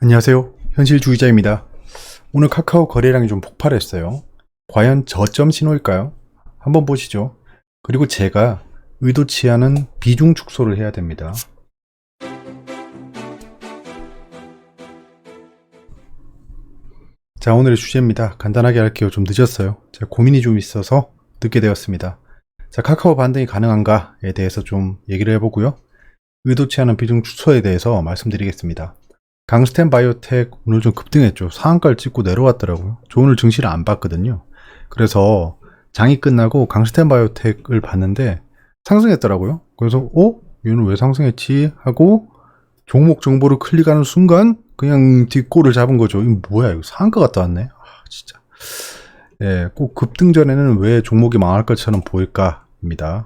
안녕하세요. 현실주의자입니다. 오늘 카카오 거래량이 좀 폭발했어요. 과연 저점 신호일까요? 한번 보시죠. 그리고 제가 의도치 않은 비중 축소를 해야 됩니다. 자, 오늘의 주제입니다. 간단하게 할게요. 좀 늦었어요. 제가 고민이 좀 있어서 늦게 되었습니다. 자, 카카오 반등이 가능한가에 대해서 좀 얘기를 해보고요. 의도치 않은 비중 축소에 대해서 말씀드리겠습니다. 강스텐 바이오텍 오늘 좀 급등했죠. 상한가를 찍고 내려왔더라고요. 저 오늘 증시를 안 봤거든요. 그래서 장이 끝나고 강스텐 바이오텍을 봤는데 상승했더라고요. 그래서 얘는 왜 상승했지? 하고 종목 정보를 클릭하는 순간 그냥 뒷골을 잡은 거죠. 이거 뭐야, 이거 상한가 갔다 왔네. 진짜. 예, 꼭 급등 전에는 왜 종목이 망할 것처럼 보일까입니다.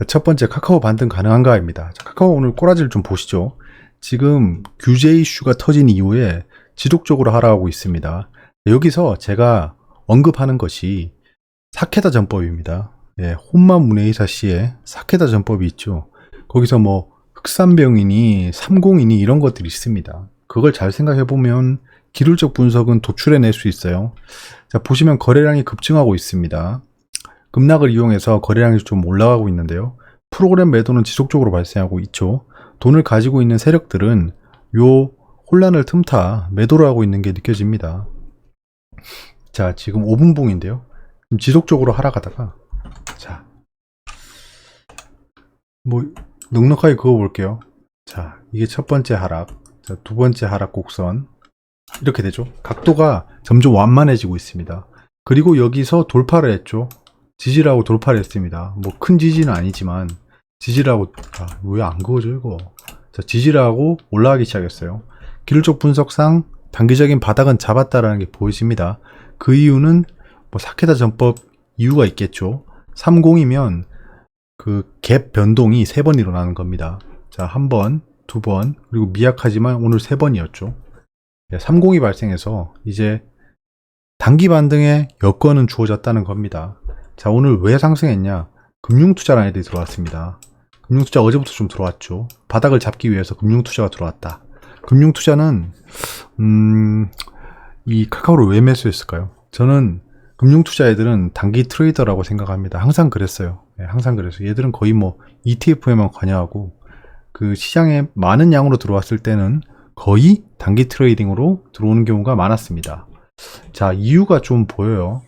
첫 번째, 카카오 반등 가능한가입니다. 자, 카카오 오늘 꼬라지를 좀 보시죠. 지금 규제 이슈가 터진 이후에 지속적으로 하락하고 있습니다. 여기서 제가 언급하는 것이 사케다 전법입니다. 예, 혼만 문에이사 씨의 사케다 전법이 있죠. 거기서 뭐 흑산병이니 삼공이니 이런 것들이 있습니다. 그걸 잘 생각해보면 기술적 분석은 도출해낼 수 있어요. 자, 보시면 거래량이 급증하고 있습니다. 급락을 이용해서 거래량이 좀 올라가고 있는데요. 프로그램 매도는 지속적으로 발생하고 있죠. 돈을 가지고 있는 세력들은 요 혼란을 틈타 매도를 하고 있는 게 느껴집니다. 자, 지금 5분봉인데요. 지속적으로 하락하다가, 자, 뭐 넉넉하게 그어볼게요. 자, 이게 첫 번째 하락, 자, 두 번째 하락 곡선 이렇게 되죠. 각도가 점점 완만해지고 있습니다. 그리고 여기서 돌파를 했죠. 지지를 하고 돌파를 했습니다. 뭐 큰 지지는 아니지만 지지를 하고, 왜 안 그어져 이거. 자, 지지를 하고 올라가기 시작했어요. 기술적 분석상 단기적인 바닥은 잡았다라는 게 보여집니다. 그 이유는 뭐 사케다 전법 이유가 있겠죠. 30이면 그 갭 변동이 3번 일어나는 겁니다. 자, 한 번, 두 번, 그리고 미약하지만 오늘 3번이었죠. 30이 발생해서 이제 단기 반등의 여건은 주어졌다는 겁니다. 자, 오늘 왜 상승했냐? 금융투자라는 애들이 들어왔습니다. 금융투자 어제부터 좀 들어왔죠. 바닥을 잡기 위해서 금융투자가 들어왔다. 금융투자는 이 카카오를 왜 매수했을까요? 저는 금융투자 애들은 단기 트레이더라고 생각합니다. 항상 그랬어요. 네, 항상 그랬어요. 얘들은 거의 뭐 ETF에만 관여하고 그 시장에 많은 양으로 들어왔을 때는 거의 단기 트레이딩으로 들어오는 경우가 많았습니다. 자, 이유가 좀 보여요.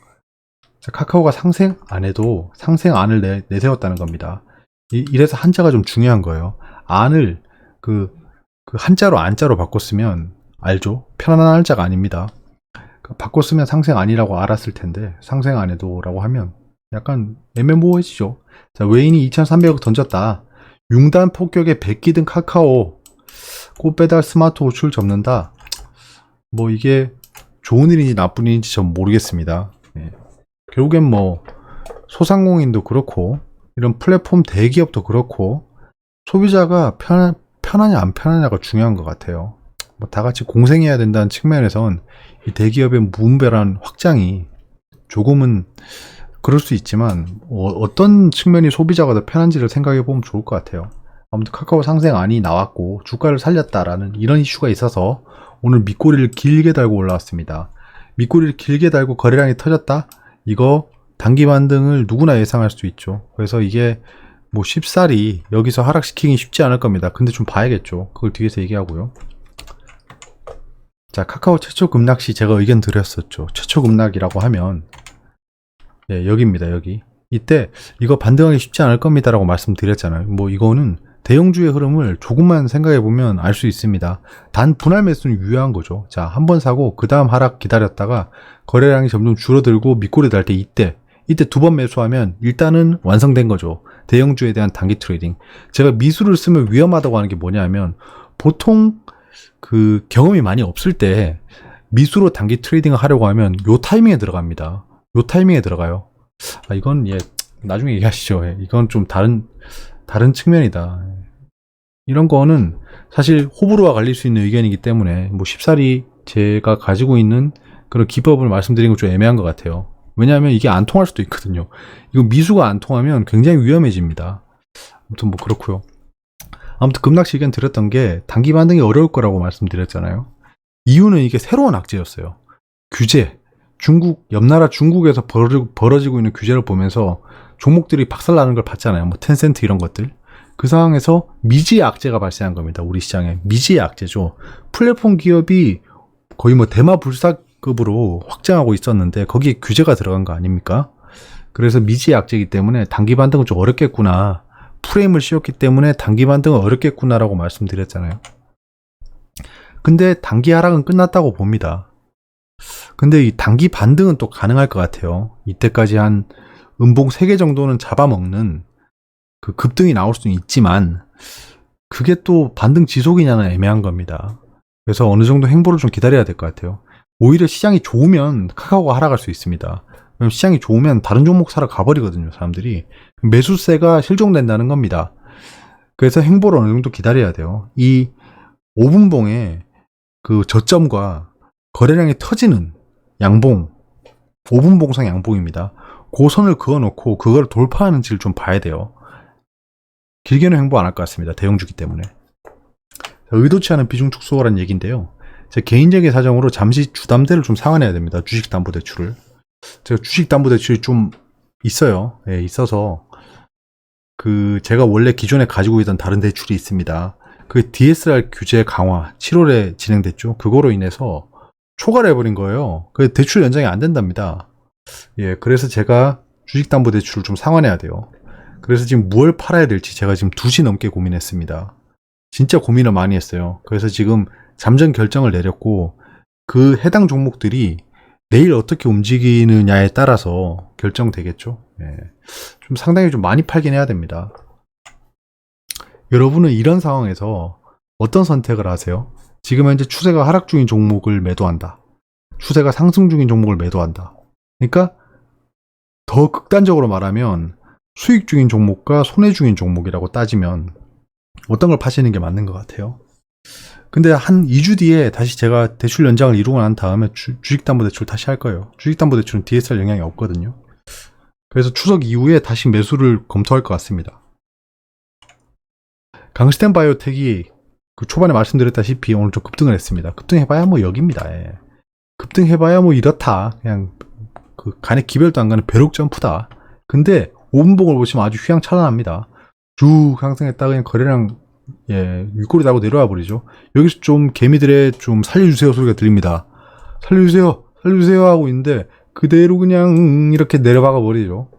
자, 카카오가 상생 안 해도 상생안을 내세웠다는 겁니다. 이래서 한자가 좀 중요한 거예요. 안을 그 한자로 안자로 바꿨으면 알죠? 편안한 한자가 아닙니다. 바꿨으면 상생안이라고 알았을 텐데 상생 안 해도라고 하면 약간 애매모호해지죠. 자, 외인이 2,300억 던졌다. 융단 폭격에 베끼든 카카오 꽃배달 스마트 호출 접는다. 뭐 이게 좋은 일인지 나쁜 일인지 전 모르겠습니다. 예. 결국엔 뭐 소상공인도 그렇고 이런 플랫폼 대기업도 그렇고 소비자가 편하냐 안 편하냐가 중요한 것 같아요. 뭐 다 같이 공생해야 된다는 측면에선 이 대기업의 무분별한 확장이 조금은 그럴 수 있지만 어떤 측면이 소비자가 더 편한지를 생각해 보면 좋을 것 같아요. 아무튼 카카오 상생안이 나왔고 주가를 살렸다라는 이런 이슈가 있어서 오늘 밑꼬리를 길게 달고 올라왔습니다. 밑꼬리를 길게 달고 거래량이 터졌다? 이거 단기 반등을 누구나 예상할 수 있죠. 그래서 이게 뭐 쉽사리 여기서 하락시키기 쉽지 않을 겁니다. 근데 좀 봐야겠죠. 그걸 뒤에서 얘기하고요. 자, 카카오 최초 급락시 제가 의견 드렸었죠. 최초 급락이라고 하면 여기입니다. 여기. 이때 이거 반등하기 쉽지 않을 겁니다 라고 말씀드렸잖아요. 뭐 이거는 대형주의 흐름을 조금만 생각해 보면 알 수 있습니다. 단 분할 매수는 유효한 거죠. 자, 한 번 사고 그 다음 하락 기다렸다가 거래량이 점점 줄어들고 밑꼬리 달 때 이때 두 번 매수하면 일단은 완성된 거죠. 대형주에 대한 단기 트레이딩. 제가 미수를 쓰면 위험하다고 하는 게 뭐냐면 보통 그 경험이 많이 없을 때 미수로 단기 트레이딩을 하려고 하면 요 타이밍에 들어갑니다. 요 타이밍에 들어가요. 이건 나중에 얘기하시죠. 이건 좀 다른 측면이다. 이런 거는 사실 호불호가 갈릴 수 있는 의견이기 때문에 뭐 쉽사리 제가 가지고 있는 그런 기법을 말씀드리는 건 좀 애매한 것 같아요. 왜냐하면 이게 안 통할 수도 있거든요. 이거 미수가 안 통하면 굉장히 위험해집니다. 아무튼 뭐 그렇고요. 아무튼 급락시 의견 드렸던 게 단기 반등이 어려울 거라고 말씀드렸잖아요. 이유는 이게 새로운 악재였어요. 규제, 옆나라 중국에서 벌어지고 있는 규제를 보면서 종목들이 박살나는 걸 봤잖아요. 뭐 텐센트 이런 것들. 그 상황에서 미지의 악재가 발생한 겁니다. 우리 시장에. 미지의 악재죠. 플랫폼 기업이 거의 뭐 대마불사급으로 확장하고 있었는데 거기에 규제가 들어간 거 아닙니까? 그래서 미지의 악재이기 때문에 단기 반등은 좀 어렵겠구나. 프레임을 씌웠기 때문에 단기 반등은 어렵겠구나라고 말씀드렸잖아요. 근데 단기 하락은 끝났다고 봅니다. 근데 이 단기 반등은 또 가능할 것 같아요. 이때까지 한 음봉 3개 정도는 잡아먹는 그 급등이 나올 수는 있지만 그게 또 반등 지속이냐는 애매한 겁니다. 그래서 어느 정도 행보를 좀 기다려야 될 것 같아요. 오히려 시장이 좋으면 카카오가 하락할 수 있습니다. 왜냐면 시장이 좋으면 다른 종목 사러 가버리거든요, 사람들이. 매수세가 실종된다는 겁니다. 그래서 행보를 어느 정도 기다려야 돼요. 이 5분봉에 그 저점과 거래량이 터지는 양봉, 5분봉상 양봉입니다. 그 선을 그어놓고 그걸 돌파하는지를 좀 봐야 돼요. 길게는 행보 안 할 것 같습니다. 대형주기 때문에. 의도치 않은 비중 축소라는 얘기인데요. 제 개인적인 사정으로 잠시 주담대를 좀 상환해야 됩니다. 주식담보대출을. 제가 주식담보대출이 좀 있어요. 예, 있어서 제가 원래 기존에 가지고 있던 다른 대출이 있습니다. 그 DSR 규제 강화 7월에 진행됐죠. 그거로 인해서 초과를 해버린 거예요. 그 대출 연장이 안 된답니다. 예, 그래서 제가 주식담보대출을 좀 상환해야 돼요. 그래서 지금 뭘 팔아야 될지 제가 지금 2시 넘게 고민했습니다. 진짜 고민을 많이 했어요. 그래서 지금 잠정 결정을 내렸고 그 해당 종목들이 내일 어떻게 움직이느냐에 따라서 결정되겠죠. 예. 좀 상당히 좀 많이 팔긴 해야 됩니다. 여러분은 이런 상황에서 어떤 선택을 하세요? 지금 현재 추세가 하락 중인 종목을 매도한다. 추세가 상승 중인 종목을 매도한다. 그러니까 더 극단적으로 말하면 수익 중인 종목과 손해 중인 종목이라고 따지면 어떤 걸 파시는 게 맞는 것 같아요. 근데 한 2주 뒤에 다시 제가 대출 연장을 이루고 난 다음에 주식담보대출 다시 할 거예요. 주식담보대출은 DSR 영향이 없거든요. 그래서 추석 이후에 다시 매수를 검토할 것 같습니다. 강스텐 바이오텍이 그 초반에 말씀드렸다시피 오늘 좀 급등을 했습니다. 급등해봐야 뭐 여기입니다. 예. 급등해봐야 뭐 이렇다. 그냥 그 간에 기별도 안 가는 벼룩 점프다. 근데 5분봉을 보시면 아주 휘황찬란합니다. 쭉 상승했다가 그냥 거래량 윗꼬리 달고 내려와 버리죠. 여기서 좀 개미들의 좀 살려주세요 소리가 들립니다. 살려주세요 하고 있는데 그대로 그냥 이렇게 내려박아 버리죠.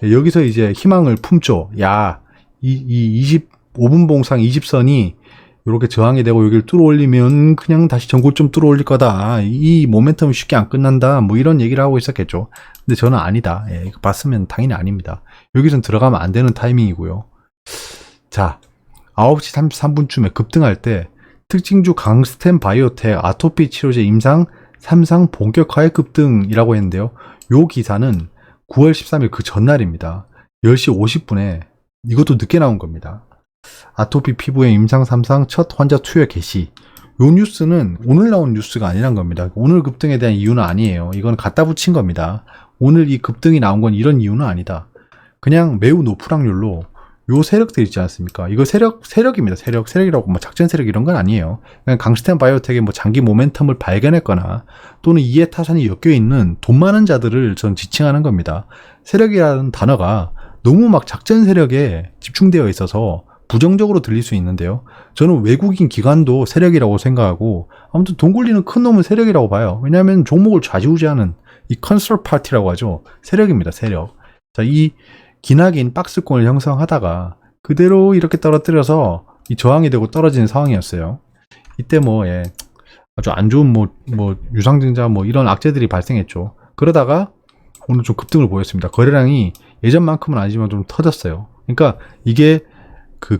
여기서 이제 희망을 품죠. 야, 이 25분봉상 20선이 이렇게 저항이 되고 여기를 뚫어 올리면 그냥 다시 전고점 뚫어 올릴 거다. 이 모멘텀은 쉽게 안 끝난다. 뭐 이런 얘기를 하고 있었겠죠. 근데 저는 아니다. 이거 봤으면 당연히 아닙니다. 여기선 들어가면 안 되는 타이밍이고요. 자, 9시 33분쯤에 급등할 때 특징주 강스텐 바이오텍 아토피 치료제 임상 3상 본격화의 급등이라고 했는데요. 요 기사는 9월 13일 그 전날입니다. 10시 50분에 이것도 늦게 나온 겁니다. 아토피 피부의 임상 3상 첫 환자 투여 개시. 요 뉴스는 오늘 나온 뉴스가 아니란 겁니다. 오늘 급등에 대한 이유는 아니에요. 이건 갖다 붙인 겁니다. 오늘 이 급등이 나온 건 이런 이유는 아니다. 그냥 매우 높은 확률로 요 세력들 있지 않습니까? 이거 세력입니다. 세력이라고 뭐 작전 세력 이런 건 아니에요. 그냥 강스텐 바이오텍의 뭐 장기 모멘텀을 발견했거나 또는 이해 타산이 엮여 있는 돈 많은 자들을 전 지칭하는 겁니다. 세력이라는 단어가 너무 막 작전 세력에 집중되어 있어서 부정적으로 들릴 수 있는데요. 저는 외국인 기관도 세력이라고 생각하고 아무튼 돈 굴리는 큰 놈은 세력이라고 봐요. 왜냐하면 종목을 좌지우지하는 이 컨설 파티라고 하죠. 세력입니다. 세력. 자, 이 기나긴 박스권을 형성하다가 그대로 이렇게 떨어뜨려서 이 저항이 되고 떨어지는 상황이었어요. 이때 아주 안 좋은 유상증자 이런 악재들이 발생했죠. 그러다가 오늘 좀 급등을 보였습니다. 거래량이 예전만큼은 아니지만 좀 터졌어요. 그러니까 이게 그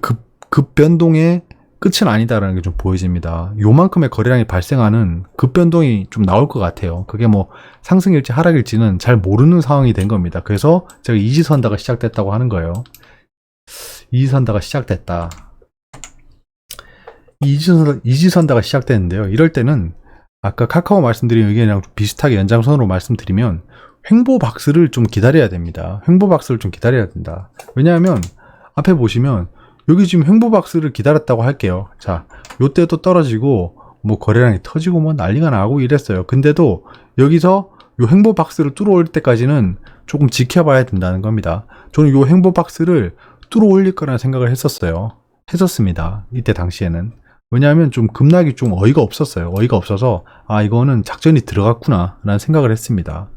급변동의 끝은 아니다라는 게 좀 보여집니다. 요만큼의 거래량이 발생하는 급변동이 좀 나올 것 같아요. 그게 상승일지 하락일지는 잘 모르는 상황이 된 겁니다. 그래서 제가 이지선다가 시작됐다고 하는 거예요. 이지선다가 시작됐다. 이지선다가 시작됐는데요. 이럴 때는 아까 카카오 말씀드린 의견이랑 좀 비슷하게 연장선으로 말씀드리면 횡보박스를 좀 기다려야 됩니다. 횡보박스를 좀 기다려야 된다. 왜냐하면 앞에 보시면 여기 지금 횡보박스를 기다렸다고 할게요. 자, 요때도 떨어지고 뭐 거래량이 터지고 뭐 난리가 나고 이랬어요. 근데도 여기서 요 횡보박스를 뚫어올 때까지는 조금 지켜봐야 된다는 겁니다. 저는 요 횡보박스를 뚫어올릴 거라는 생각을 했었습니다. 이때 당시에는. 왜냐하면 좀 급락이 좀 어이가 없었어요. 어이가 없어서 아 이거는 작전이 들어갔구나 라는 생각을 했습니다.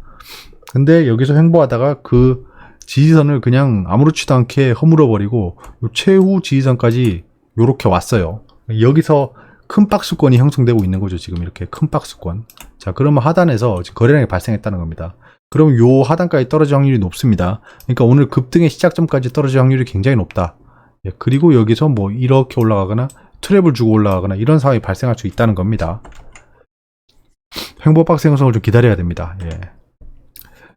근데 여기서 횡보하다가 그 지지선을 그냥 아무렇지도 않게 허물어 버리고 최후 지지선까지 요렇게 왔어요. 여기서 큰 박스권이 형성되고 있는 거죠. 지금 이렇게 큰 박스권. 자, 그러면 하단에서 지금 거래량이 발생했다는 겁니다. 그럼 요 하단까지 떨어질 확률이 높습니다. 그러니까 오늘 급등의 시작점까지 떨어질 확률이 굉장히 높다. 예, 그리고 여기서 뭐 이렇게 올라가거나 트랩을 주고 올라가거나 이런 상황이 발생할 수 있다는 겁니다. 횡보박스 형성을 좀 기다려야 됩니다. 예.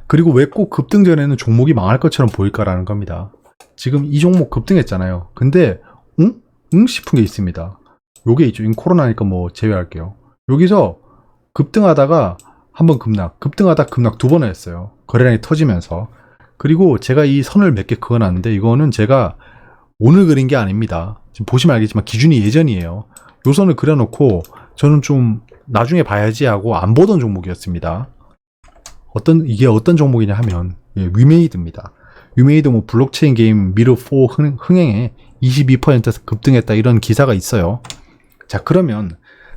그리고 왜 꼭 급등 전에는 종목이 망할 것처럼 보일까라는 겁니다. 지금 이 종목 급등했잖아요. 근데 응? 싶은 게 있습니다. 요게 있죠. 코로나니까 뭐 제외할게요. 여기서 급등하다가 한번 급등하다 급락 두 번을 했어요. 거래량이 터지면서. 그리고 제가 이 선을 몇 개 그어놨는데 이거는 제가 오늘 그린 게 아닙니다. 지금 보시면 알겠지만 기준이 예전이에요. 요 선을 그려놓고 저는 좀 나중에 봐야지 하고 안 보던 종목이었습니다. 이게 어떤 종목이냐 하면 위메이드입니다. 위메이드 뭐 블록체인 게임 미르4 흥행에 22%에서 급등했다 이런 기사가 있어요. 자, 그러면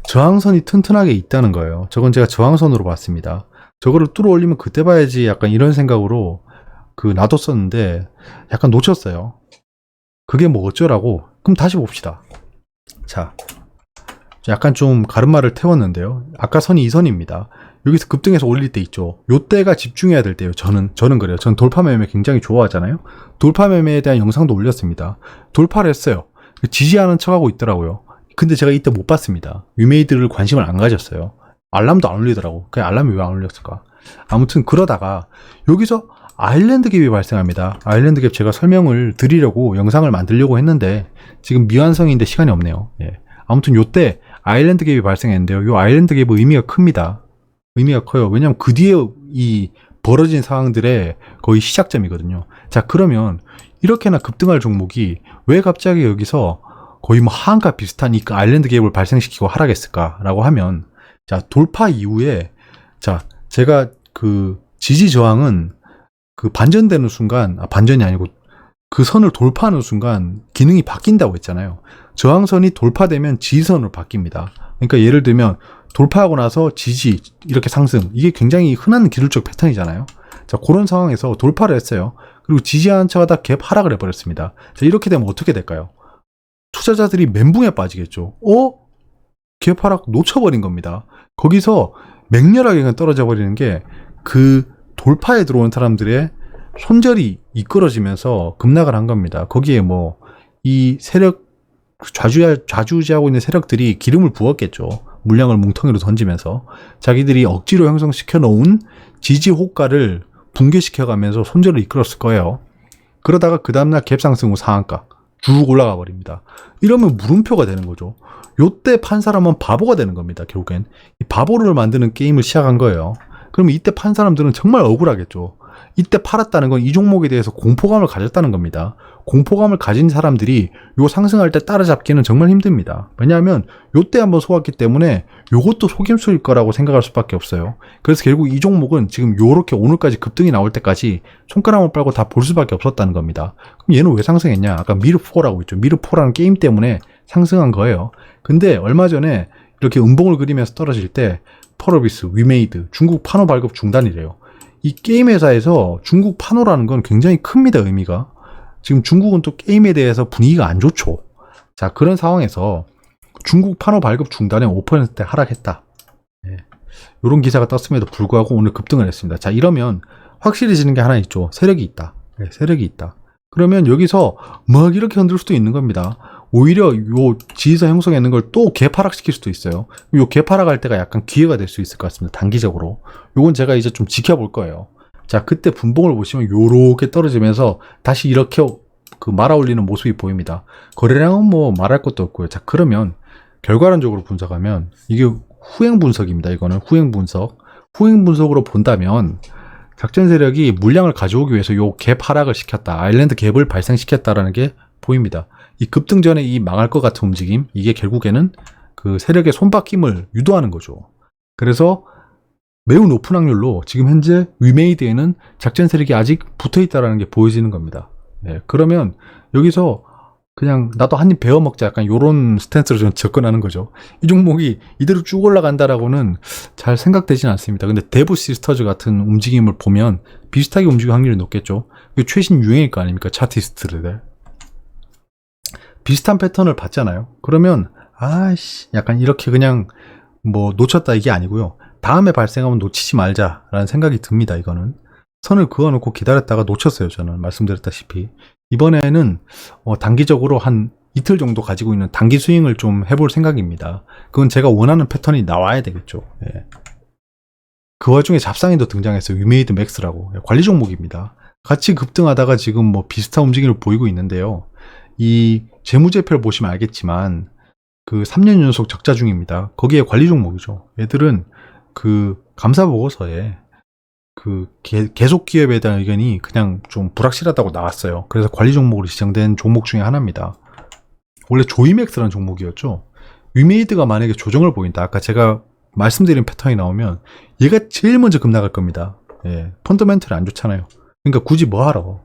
저항선이 튼튼하게 있다는 거예요. 저건 제가 저항선으로 봤습니다. 저거를 뚫어 올리면 그때 봐야지 약간 이런 생각으로 놔뒀었는데 약간 놓쳤어요. 그게 뭐 어쩌라고? 그럼 다시 봅시다. 자, 약간 좀 가름말을 태웠는데요. 아까 선이 이 선입니다. 여기서 급등해서 올릴 때 있죠. 요때가 집중해야 될 때예요. 저는 그래요. 저는 돌파 매매 굉장히 좋아하잖아요. 돌파 매매에 대한 영상도 올렸습니다. 돌파를 했어요. 지지하는 척하고 있더라고요. 근데 제가 이때 못 봤습니다. 위메이드를 관심을 안 가졌어요. 알람도 안 울리더라고. 그냥 알람이 왜 안 울렸을까? 아무튼 그러다가 여기서 아일랜드 갭이 발생합니다. 아일랜드 갭 제가 설명을 드리려고 영상을 만들려고 했는데 지금 미완성인데 시간이 없네요. 예. 아무튼 요때 아일랜드 갭이 발생했는데요. 요 아일랜드 갭의 의미가 큽니다. 의미가 커요. 왜냐면 그 뒤에 이 벌어진 상황들의 거의 시작점이거든요. 자, 그러면 이렇게나 급등할 종목이 왜 갑자기 여기서 거의 뭐 하한가 비슷한 이 아일랜드 갭을 발생시키고 하락했을까라고 하면, 자, 돌파 이후에, 자, 제가 그 지지 저항은 그 반전되는 순간, 반전이 아니고 그 선을 돌파하는 순간 기능이 바뀐다고 했잖아요. 저항선이 돌파되면 지지선으로 바뀝니다. 그러니까 예를 들면 돌파하고 나서 지지, 이렇게 상승. 이게 굉장히 흔한 기술적 패턴이잖아요. 자, 그런 상황에서 돌파를 했어요. 그리고 지지하는 척 하다 갭 하락을 해버렸습니다. 자, 이렇게 되면 어떻게 될까요? 투자자들이 멘붕에 빠지겠죠. 갭 하락 놓쳐버린 겁니다. 거기서 맹렬하게 그냥 떨어져 버리는 게 그 돌파에 들어온 사람들의 손절이 이끌어지면서 급락을 한 겁니다. 거기에 뭐 이 세력, 좌주지하고 있는 세력들이 기름을 부었겠죠. 물량을 뭉텅이로 던지면서 자기들이 억지로 형성시켜 놓은 지지 호가를 붕괴시켜가면서 손절을 이끌었을 거예요. 그러다가 그 다음날 갭 상승 후 상한가 쭉 올라가 버립니다. 이러면 물음표가 되는 거죠. 요때 판 사람은 바보가 되는 겁니다. 결국엔 이 바보를 만드는 게임을 시작한 거예요. 그러면 이때 판 사람들은 정말 억울하겠죠. 이때 팔았다는 건 이 종목에 대해서 공포감을 가졌다는 겁니다. 공포감을 가진 사람들이 요 상승할 때 따라잡기는 정말 힘듭니다. 왜냐하면 요때 한번 속았기 때문에 요것도 속임수일 거라고 생각할 수밖에 없어요. 그래서 결국 이 종목은 지금 요렇게 오늘까지 급등이 나올 때까지 손가락을 빨고 다 볼 수밖에 없었다는 겁니다. 그럼 얘는 왜 상승했냐? 아까 미르4라고 있죠. 미르4라는 게임 때문에 상승한 거예요. 근데 얼마 전에 이렇게 음봉을 그리면서 떨어질 때 펄어비스, 위메이드, 중국 판호 발급 중단이래요. 이 게임 회사에서 중국 판호라는 건 굉장히 큽니다. 의미가. 지금 중국은 또 게임에 대해서 분위기가 안 좋죠. 자, 그런 상황에서 중국 판호 발급 중단에 5% 하락했다. 네. 이런 기사가 떴음에도 불구하고 오늘 급등을 했습니다. 자, 이러면 확실해지는 게 하나 있죠. 세력이 있다. 네, 세력이 있다. 그러면 여기서 막 이렇게 흔들 수도 있는 겁니다. 오히려 요 지지선 형성했는 걸 또 개파락시킬 수도 있어요. 요 개파락할 때가 약간 기회가 될 수 있을 것 같습니다. 단기적으로. 요건 제가 이제 좀 지켜볼 거예요. 자, 그때 분봉을 보시면 요렇게 떨어지면서 다시 이렇게 말아 올리는 모습이 보입니다. 거래량은 뭐 말할 것도 없고요. 자, 그러면 결과론적으로 분석하면 이게 후행 분석입니다. 이거는 후행 분석. 후행 분석으로 본다면 작전 세력이 물량을 가져오기 위해서 요 갭 하락을 시켰다. 아일랜드 갭을 발생시켰다라는 게 보입니다. 이 급등 전에 이 망할 것 같은 움직임, 이게 결국에는 그 세력의 손바뀜을 유도하는 거죠. 그래서 매우 높은 확률로 지금 현재 위메이드에는 작전 세력이 아직 붙어 있다는 게 보여지는 겁니다. 예, 그러면 여기서 그냥 나도 한 입 베어 먹자, 약간 요런 스탠스로 좀 접근하는 거죠. 이 종목이 이대로 쭉 올라간다라고는 잘 생각되진 않습니다. 근데 데브 시스터즈 같은 움직임을 보면 비슷하게 움직일 확률이 높겠죠. 이게 최신 유행일 거 아닙니까? 차티스트들 비슷한 패턴을 봤잖아요. 그러면 아씨 약간 이렇게 그냥 뭐 놓쳤다 이게 아니고요. 다음에 발생하면 놓치지 말자라는 생각이 듭니다. 이거는 선을 그어놓고 기다렸다가 놓쳤어요. 저는 말씀드렸다시피 이번에는 단기적으로 한 이틀 정도 가지고 있는 단기 스윙을 좀 해볼 생각입니다. 그건 제가 원하는 패턴이 나와야 되겠죠. 예. 그 와중에 잡상인도 등장했어요. 위메이드 맥스라고 관리 종목입니다. 같이 급등하다가 지금 뭐 비슷한 움직임을 보이고 있는데요. 이 재무제표를 보시면 알겠지만 그 3년 연속 적자 중입니다. 거기에 관리 종목이죠. 얘들은 그 감사 보고서에 그 계속 기업에 대한 의견이 그냥 좀 불확실하다고 나왔어요. 그래서 관리 종목으로 지정된 종목 중에 하나입니다. 원래 조이맥스라는 종목이었죠. 위메이드가 만약에 조정을 보인다. 아까 제가 말씀드린 패턴이 나오면 얘가 제일 먼저 급락할 겁니다. 예, 펀더멘털이 안 좋잖아요. 그러니까 굳이 뭐 하러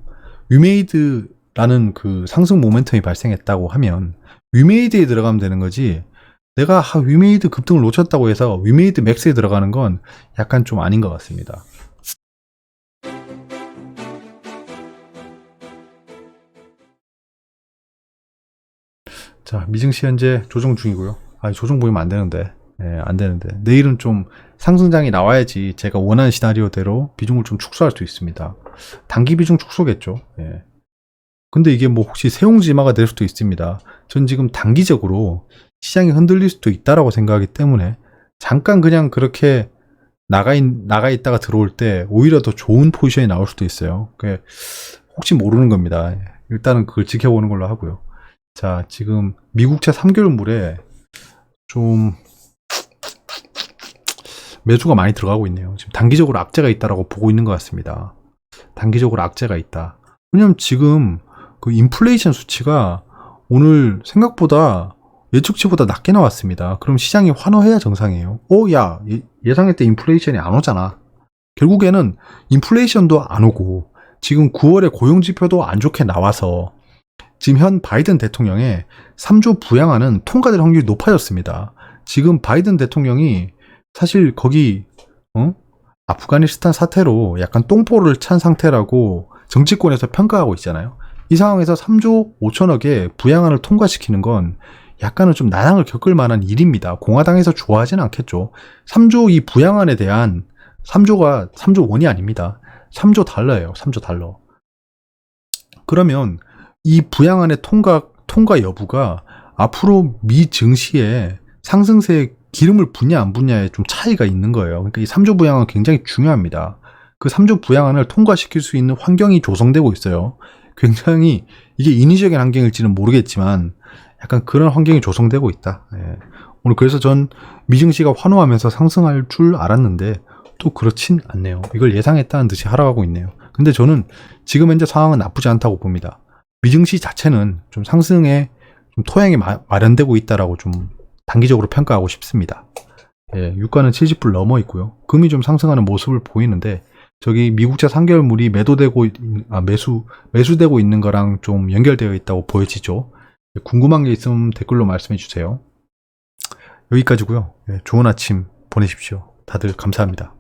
위메이드라는 그 상승 모멘텀이 발생했다고 하면 위메이드에 들어가면 되는 거지. 내가 위메이드 급등을 놓쳤다고 해서 위메이드 맥스에 들어가는 건 약간 좀 아닌 것 같습니다. 자, 미증시 현재 조정 중이고요. 조정 보이면 안 되는데. 예, 안 되는데. 내일은 좀 상승장이 나와야지 제가 원하는 시나리오대로 비중을 좀 축소할 수 있습니다. 단기 비중 축소겠죠. 예. 근데 이게 뭐 혹시 세옹지마가 될 수도 있습니다. 전 지금 단기적으로 시장이 흔들릴 수도 있다라고 생각하기 때문에 잠깐 그냥 그렇게 나가 있다가 들어올 때 오히려 더 좋은 포지션이 나올 수도 있어요. 혹시 모르는 겁니다. 일단은 그걸 지켜보는 걸로 하고요. 자, 지금 미국채 3개월물에 좀 매수가 많이 들어가고 있네요. 지금 단기적으로 악재가 있다라고 보고 있는 것 같습니다. 단기적으로 악재가 있다. 왜냐면 지금 그 인플레이션 수치가 오늘 생각보다 예측치보다 낮게 나왔습니다. 그럼 시장이 환호해야 정상이에요. 야, 예상했던 인플레이션이 안 오잖아. 결국에는 인플레이션도 안 오고 지금 9월에 고용지표도 안 좋게 나와서 지금 현 바이든 대통령의 3조 부양안은 통과될 확률이 높아졌습니다. 지금 바이든 대통령이 사실 거기 아프가니스탄 사태로 약간 똥포를 찬 상태라고 정치권에서 평가하고 있잖아요. 이 상황에서 3조 5천억의 부양안을 통과시키는 건 약간은 좀 난항을 겪을 만한 일입니다. 공화당에서 좋아하지는 않겠죠. 3조 이 부양안에 대한 3조가 3조 원이 아닙니다. 3조 달러예요. 3조 달러. 그러면 이 부양안의 통과 여부가 앞으로 미 증시에 상승세에 기름을 붓냐 안 붓냐에 좀 차이가 있는 거예요. 그러니까 이 3조 부양안 굉장히 중요합니다. 그 3조 부양안을 통과시킬 수 있는 환경이 조성되고 있어요. 굉장히 이게 인위적인 환경일지는 모르겠지만 약간 그런 환경이 조성되고 있다. 예. 오늘 그래서 전 미증시가 환호하면서 상승할 줄 알았는데 또 그렇진 않네요. 이걸 예상했다는 듯이 하락하고 있네요. 근데 저는 지금 현재 상황은 나쁘지 않다고 봅니다. 미증시 자체는 좀 상승에 좀 토양이 마련되고 있다라고 좀 단기적으로 평가하고 싶습니다. 예, 유가는 70불 넘어 있고요. 금이 좀 상승하는 모습을 보이는데 저기 미국채 3개월물이 매수되고 있는 거랑 좀 연결되어 있다고 보여지죠. 궁금한 게 있으면 댓글로 말씀해 주세요. 여기까지고요. 예, 좋은 아침 보내십시오. 다들 감사합니다.